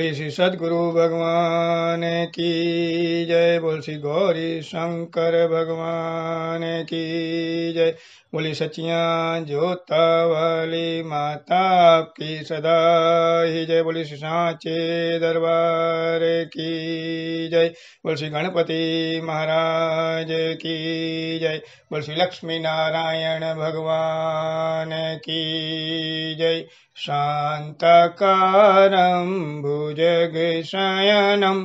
बोली श्री सदगुरु भगवान की जय। बोल श्री गौरी शंकर भगवान की जय। बोली सचियां जोता वाली माता की सदा ही जय। बोली श्री सांचे दरबार की जय। बोल श्री गणपति महाराज की जय। बोल श्री लक्ष्मी नारायण भगवान की जय। शांताकारं भुजगशयनं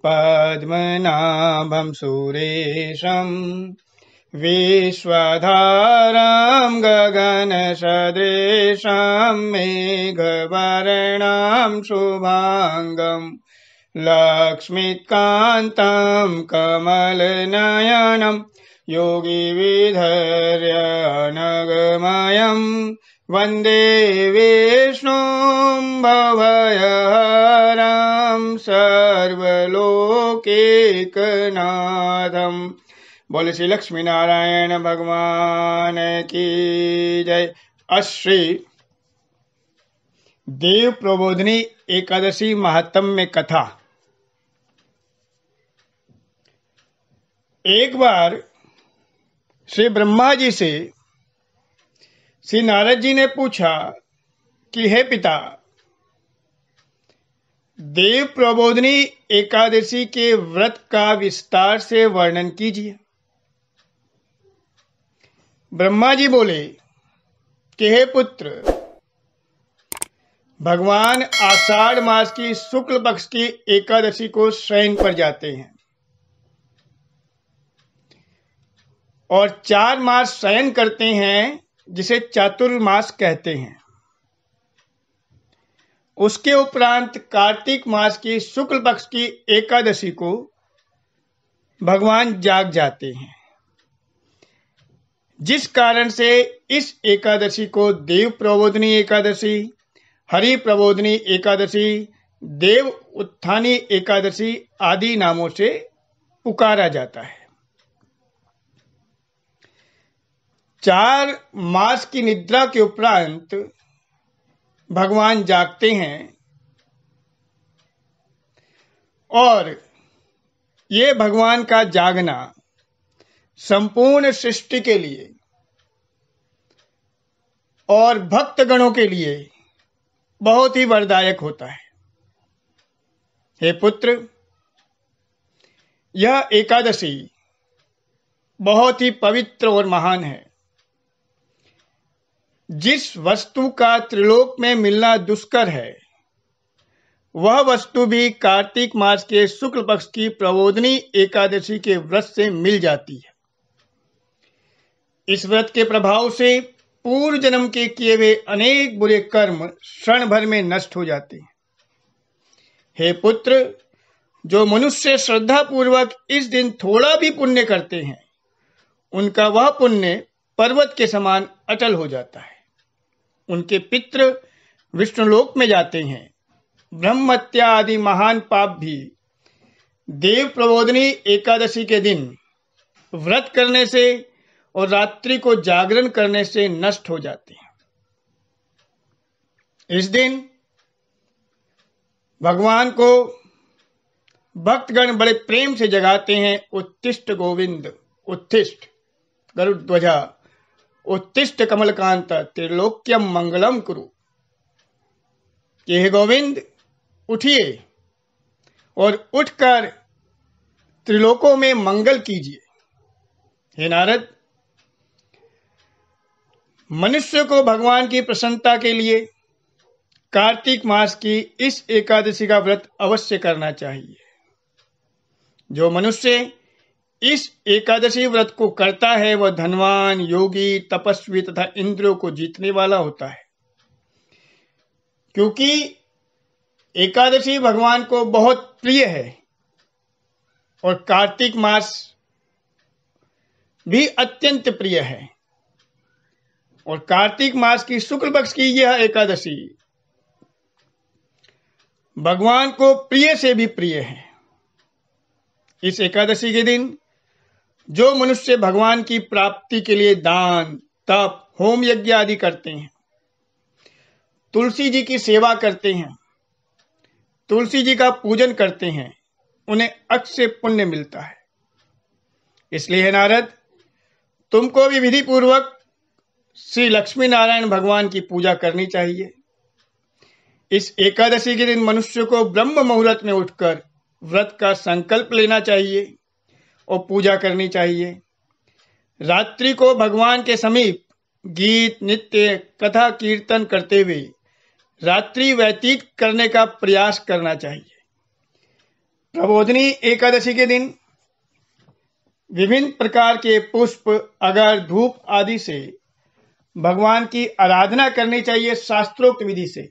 पद्मनाभं सुरेशं विश्वधारं गगनसदृशं मेघवर्णं शुभांगं लक्ष्मीकान्तं कमलनयनं योगिविधर्यनगमयं वन्दे विष्णुं भवहरं सर्वलोकैकनाथं। बोले श्री लक्ष्मी नारायण भगवान की जय। अश्री देव प्रबोधिनी एकादशी महात्म्य कथा। एक बार श्री ब्रह्मा जी से श्री नारद जी ने पूछा कि हे पिता, देव प्रबोधिनी एकादशी के व्रत का विस्तार से वर्णन कीजिए। ब्रह्मा जी बोले कि हे पुत्र, भगवान आषाढ़ मास की शुक्ल पक्ष की एकादशी को शयन पर जाते हैं और 4 मास शयन करते हैं, जिसे चातुर्मास कहते हैं। उसके उपरांत कार्तिक मास की शुक्ल पक्ष की एकादशी को भगवान जाग जाते हैं, जिस कारण से इस एकादशी को देव प्रबोधिनी एकादशी, हरि प्रबोधिनी एकादशी, देव उत्थानी एकादशी आदि नामों से पुकारा जाता है। 4 मास की निद्रा के उपरांत भगवान जागते हैं और ये भगवान का जागना संपूर्ण सृष्टि के लिए और भक्तगणों के लिए बहुत ही वरदायक होता है। हे पुत्र, यह एकादशी बहुत ही पवित्र और महान है। जिस वस्तु का त्रिलोक में मिलना दुष्कर है, वह वस्तु भी कार्तिक मास के शुक्ल पक्ष की प्रबोधिनी एकादशी के व्रत से मिल जाती है। इस व्रत के प्रभाव से पूर्व जन्म के किए हुए अनेक बुरे कर्म क्षण भर में नष्ट हो जाते हैं। हे पुत्र, जो मनुष्य श्रद्धा पूर्वक इस दिन थोड़ा भी पुण्य करते हैं, उनका वह पुण्य पर्वत के समान अटल हो जाता है। उनके पितृ विष्णुलोक में जाते हैं। ब्रह्म हत्या आदि महान पाप भी देव प्रबोधिनी एकादशी के दिन व्रत करने से और रात्रि को जागरण करने से नष्ट हो जाते हैं। इस दिन भगवान को भक्तगण बड़े प्रेम से जगाते हैं। उत्तिष्ठ गोविंद, उत्तिष्ठ गरुड़ध्वजा, उत्तिष्ठ कमलकांत, त्रिलोक्यम मंगलम कुरु। कि हे गोविंद, उठिए और उठकर त्रिलोकों में मंगल कीजिए। हे नारद, मनुष्य को भगवान की प्रसन्नता के लिए कार्तिक मास की इस एकादशी का व्रत अवश्य करना चाहिए। जो मनुष्य इस एकादशी व्रत को करता है, वह धनवान, योगी, तपस्वी तथा इंद्रियों को जीतने वाला होता है। क्योंकि एकादशी भगवान को बहुत प्रिय है और कार्तिक मास भी अत्यंत प्रिय है। और कार्तिक मास की शुक्ल पक्ष की यह एकादशी भगवान को प्रिय से भी प्रिय है। इस एकादशी के दिन जो मनुष्य भगवान की प्राप्ति के लिए दान, तप, होम यज्ञ आदि करते हैं, तुलसी जी की सेवा करते हैं, तुलसी जी का पूजन करते हैं उन्हें अक्षय पुण्य मिलता है। इसलिए हे नारद, तुमको भी विधि पूर्वक श्री लक्ष्मी नारायण भगवान की पूजा करनी चाहिए। इस एकादशी के दिन मनुष्य को ब्रह्म मुहूर्त में उठकर व्रत का संकल्प लेना चाहिए और पूजा करनी चाहिए। रात्रि को भगवान के समीप गीत, नृत्य, कथा, कीर्तन करते हुए रात्रि व्यतीत करने का प्रयास करना चाहिए। प्रबोधिनी एकादशी के दिन विभिन्न प्रकार के पुष्प, अगर, धूप आदि से भगवान की आराधना करनी चाहिए। शास्त्रोक्त विधि से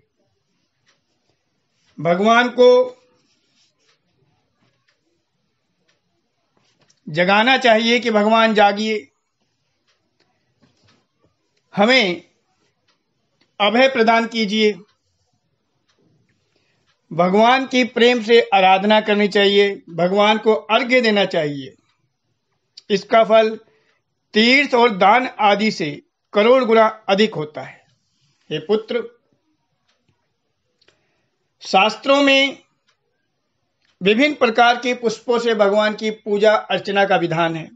भगवान को जगाना चाहिए कि भगवान जागिए, हमें अभय प्रदान कीजिए। भगवान की प्रेम से आराधना करनी चाहिए, भगवान को अर्घ्य देना चाहिए। इसका फल तीर्थ और दान आदि से करोड़ गुना अधिक होता है। हे पुत्र, शास्त्रों में विभिन्न प्रकार के पुष्पों से भगवान की पूजा अर्चना का विधान है।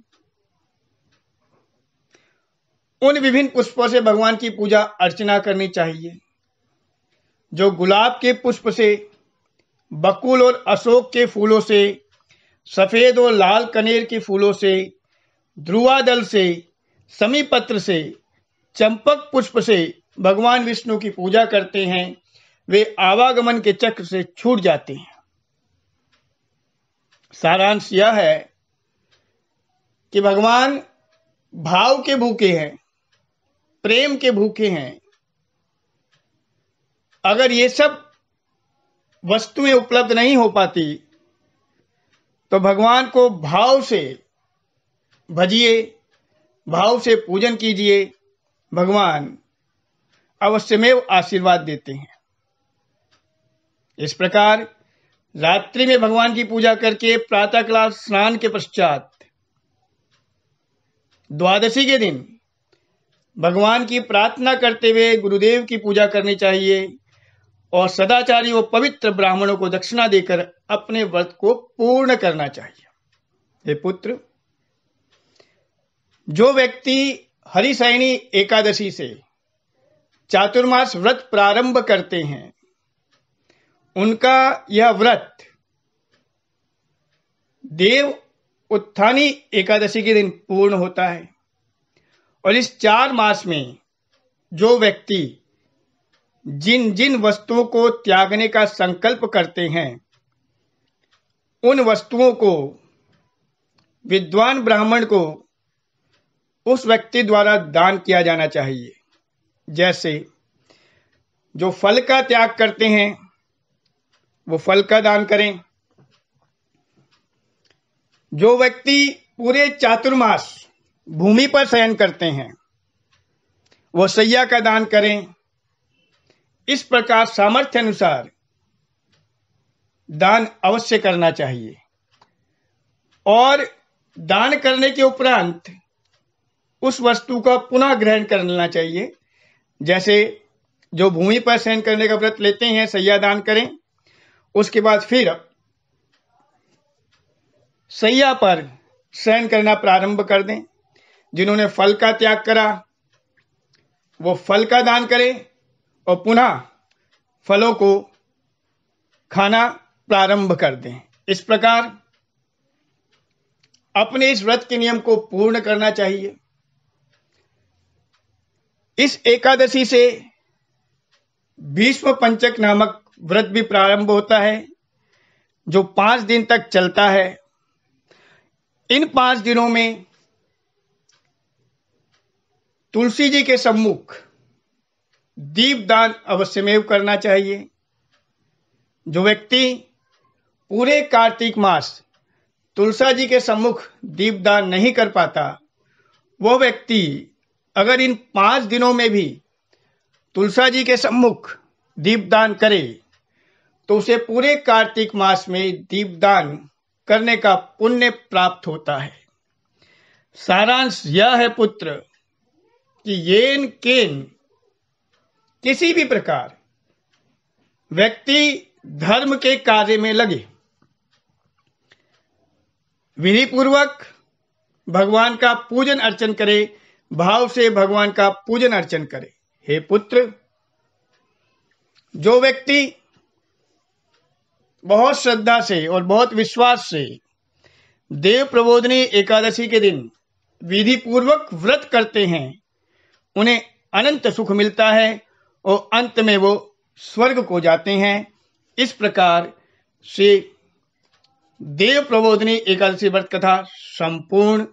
उन विभिन्न पुष्पों से भगवान की पूजा अर्चना करनी चाहिए जो गुलाब के पुष्प से, बकुल और अशोक के फूलों से, सफेद और लाल कनेर के फूलों से, ध्रुवादल से, समीपत्र से, चंपक पुष्प से भगवान विष्णु की पूजा करते हैं, वे आवागमन के चक्र से छूट जाते हैं। सारांश यह है कि भगवान भाव के भूखे हैं, प्रेम के भूखे हैं। अगर ये सब वस्तुएं उपलब्ध नहीं हो पाती तो भगवान को भाव से भजिए, भाव से पूजन कीजिए। भगवान अवश्यमेव आशीर्वाद देते हैं। इस प्रकार रात्रि में भगवान की पूजा करके प्रातःकाल स्नान के पश्चात द्वादशी के दिन भगवान की प्रार्थना करते हुए गुरुदेव की पूजा करनी चाहिए और सदाचारी व पवित्र ब्राह्मणों को दक्षिणा देकर अपने व्रत को पूर्ण करना चाहिए। हे पुत्र, जो व्यक्ति हरिशयनी एकादशी से चातुर्मास व्रत प्रारंभ करते हैं, उनका यह व्रत देव उत्थानी एकादशी के दिन पूर्ण होता है। और इस 4 मास में जो व्यक्ति जिन जिन वस्तुओं को त्यागने का संकल्प करते हैं, उन वस्तुओं को विद्वान ब्राह्मण को उस व्यक्ति द्वारा दान किया जाना चाहिए। जैसे जो फल का त्याग करते हैं वो फल का दान करें। जो व्यक्ति पूरे चातुर्मास भूमि पर शयन करते हैं वो शैया का दान करें। इस प्रकार सामर्थ्य अनुसार दान अवश्य करना चाहिए और दान करने के उपरांत उस वस्तु का पुनः ग्रहण करना चाहिए। जैसे जो भूमि पर शयन करने का व्रत लेते हैं, शैया दान करें, उसके बाद फिर शैया पर शयन करना प्रारंभ कर दें। जिन्होंने फल का त्याग करा वो फल का दान करें और पुनः फलों को खाना प्रारंभ कर दें। इस प्रकार अपने इस व्रत के नियम को पूर्ण करना चाहिए। इस एकादशी से भीष्म पंचक नामक व्रत भी प्रारंभ होता है जो 5 दिन तक चलता है। इन 5 दिनों में तुलसी जी के सम्मुख दीपदान अवश्यमेव करना चाहिए। जो व्यक्ति पूरे कार्तिक मास तुलसा जी के सम्मुख दीपदान नहीं कर पाता, वो व्यक्ति अगर इन 5 दिनों में भी तुलसा जी के सम्मुख दीपदान करे तो उसे पूरे कार्तिक मास में दीपदान करने का पुण्य प्राप्त होता है। सारांश यह है पुत्र कि येन केन किसी भी प्रकार व्यक्ति धर्म के कार्य में लगे, विधि पूर्वक भगवान का पूजन अर्चन करे, भाव से भगवान का पूजन अर्चन करे। हे पुत्र, जो व्यक्ति बहुत श्रद्धा से और बहुत विश्वास से देव प्रबोधिनी एकादशी के दिन विधि पूर्वक व्रत करते हैं, उन्हें अनंत सुख मिलता है और अंत में वो स्वर्ग को जाते हैं। इस प्रकार से देव प्रबोधिनी एकादशी व्रत कथा संपूर्ण।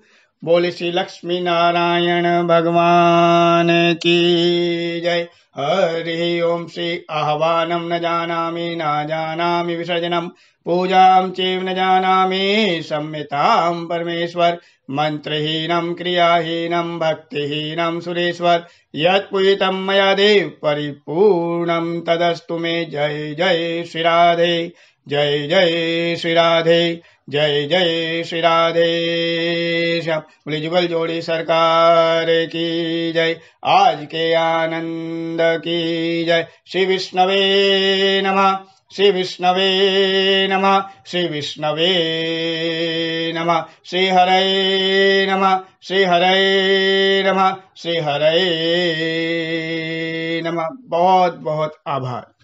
बोले श्री लक्ष्मी नारायण भगवान की जय। हरि ओम। श्री आह्वानम न जानामि विसर्जनम पूजां चैव न जानामि संहितां परमेश्वर मंत्रहीनं क्रियाहीनं भक्तिहीनं सुरेश्वर यत्पूजितं मया देव परिपूर्णं तदस्तु मे। जय जय श्री राधे, जय जय श्री राधे, जय जय श्री राधे श्याम। बोले जुगल जोड़ी सरकार की जय। आज के आनंद की जय। श्री विष्णवे नमः, श्री विष्णवे नमः, श्री विष्णवे नमः, श्री हरे नमः, श्री हरे नमः, श्री हरे नमः। बहुत बहुत आभार।